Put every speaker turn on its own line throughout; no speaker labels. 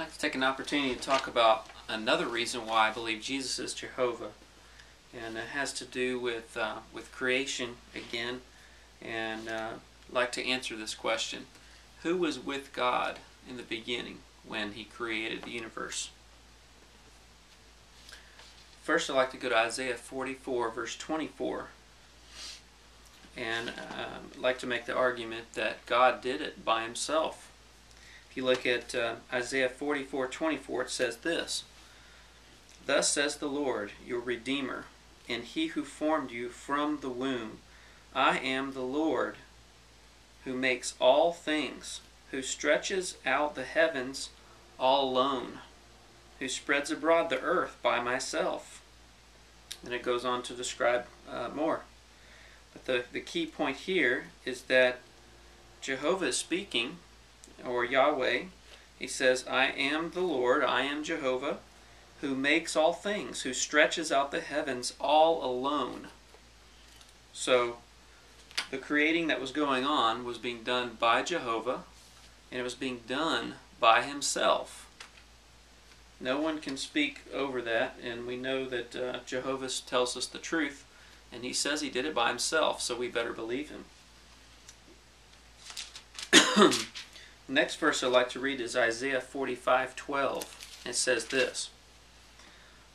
I'd like to take an opportunity to talk about another reason why I believe Jesus is Jehovah, and it has to do with creation again. And I'd like to answer this question: who was with God in the beginning when He created the universe? First, I'd like to go to Isaiah 44, verse 24, and I'd like to make the argument that God did it by Himself. If you look at Isaiah 44:24, it says this: "Thus says the Lord, your Redeemer, and He who formed you from the womb. I am the Lord, who makes all things, who stretches out the heavens all alone, who spreads abroad the earth by myself." And it goes on to describe more. But the key point here is that Jehovah is speaking, or Yahweh. He says, "I am the Lord, I am Jehovah, who makes all things, who stretches out the heavens all alone." So the creating that was going on was being done by Jehovah, and it was being done by Himself. No one can speak over that, and we know that Jehovah tells us the truth, and He says He did it by Himself, so we better believe Him. The next verse I'd like to read is Isaiah 45:12. It says this: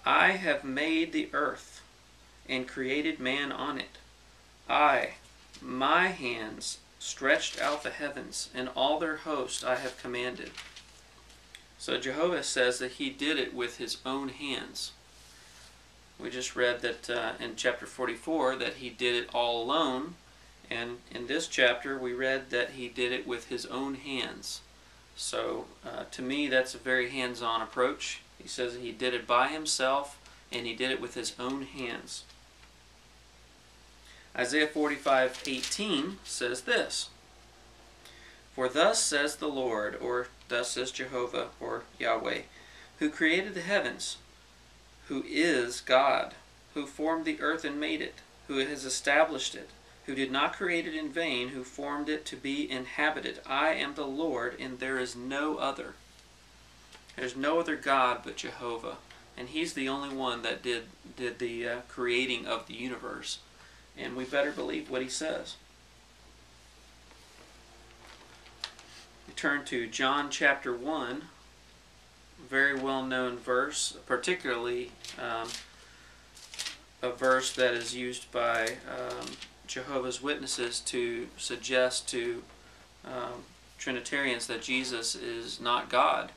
"I have made the earth and created man on it. My hands stretched out the heavens, and all their host I have commanded." So Jehovah says that He did it with His own hands. We just read that in chapter 44 that He did it all alone. And in this chapter, we read that He did it with His own hands. So, to me, that's a very hands-on approach. He says that He did it by Himself, and He did it with His own hands. Isaiah 45:18 says this: "For thus says the Lord," or thus says Jehovah, or Yahweh, "who created the heavens, who is God, who formed the earth and made it, who has established it, who did not create it in vain, who formed it to be inhabited. I am the Lord, and there is no other." There's no other God but Jehovah, and He's the only one that did the creating of the universe, and we better believe what He says. We turn to John chapter 1, very well-known verse, particularly a verse that is used by Jehovah's Witnesses to suggest to Trinitarians that Jesus is not God,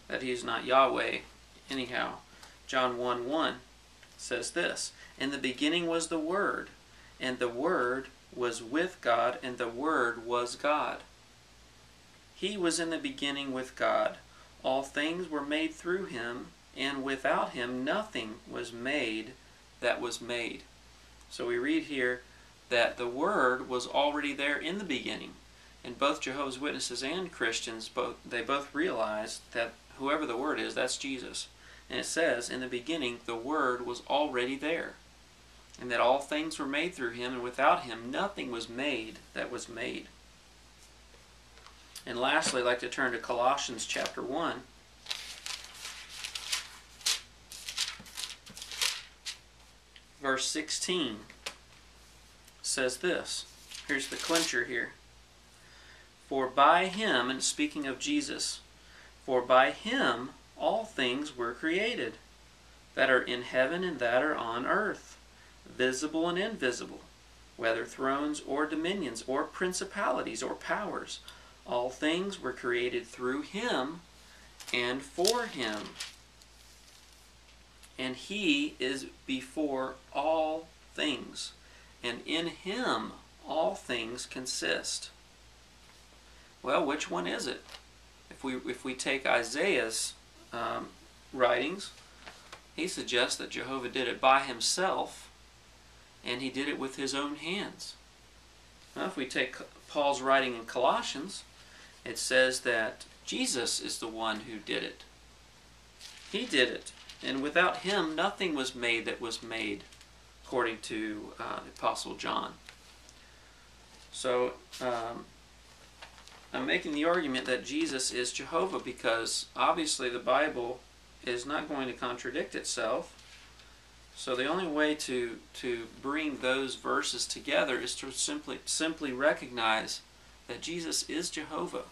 that He is not Yahweh. Anyhow, John 1:1 says this: "In the beginning was the Word, and the Word was with God, and the Word was God. He was in the beginning with God. All things were made through Him, and without Him nothing was made that was made." So we read here that the Word was already there in the beginning. And both Jehovah's Witnesses and Christians, they both realize that whoever the Word is, that's Jesus. And it says, in the beginning, the Word was already there. And that all things were made through Him, and without Him nothing was made that was made. And lastly, I'd like to turn to Colossians chapter 1. Verse 16 says this. Here's the clincher here. "For by Him," and speaking of Jesus, "for by Him all things were created, that are in heaven and that are on earth, visible and invisible, whether thrones or dominions or principalities or powers. All things were created through Him and for Him. And He is before all things, and in Him all things consist." Well, which one is it? If we take Isaiah's writings, he suggests that Jehovah did it by Himself, and He did it with His own hands. Now, if we take Paul's writing in Colossians, it says that Jesus is the one who did it. He did it, and without Him nothing was made that was made, according to the Apostle John. So I'm making the argument that Jesus is Jehovah because obviously the Bible is not going to contradict itself. So the only way to bring those verses together is to simply recognize that Jesus is Jehovah.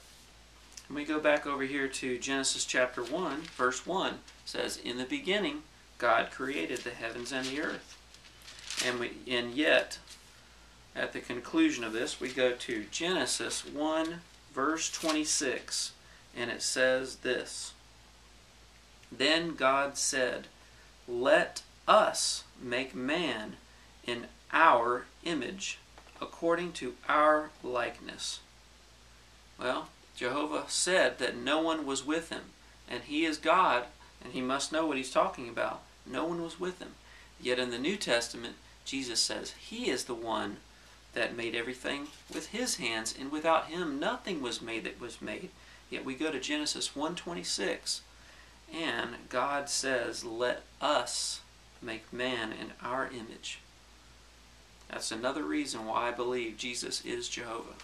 And we go back over here to Genesis chapter 1, verse 1. It says, "In the beginning, God created the heavens and the earth." And yet, at the conclusion of this, we go to Genesis 1, verse 26, and it says this: "Then God said, let us make man in our image, according to our likeness." Well, Jehovah said that no one was with him, and he is God, and he must know what he's talking about. No one was with him. Yet in the New Testament, Jesus says he is the one that made everything with his hands, and without him nothing was made that was made. Yet we go to Genesis 1:26, and God says, let us make man in our image. That's another reason why I believe Jesus is Jehovah.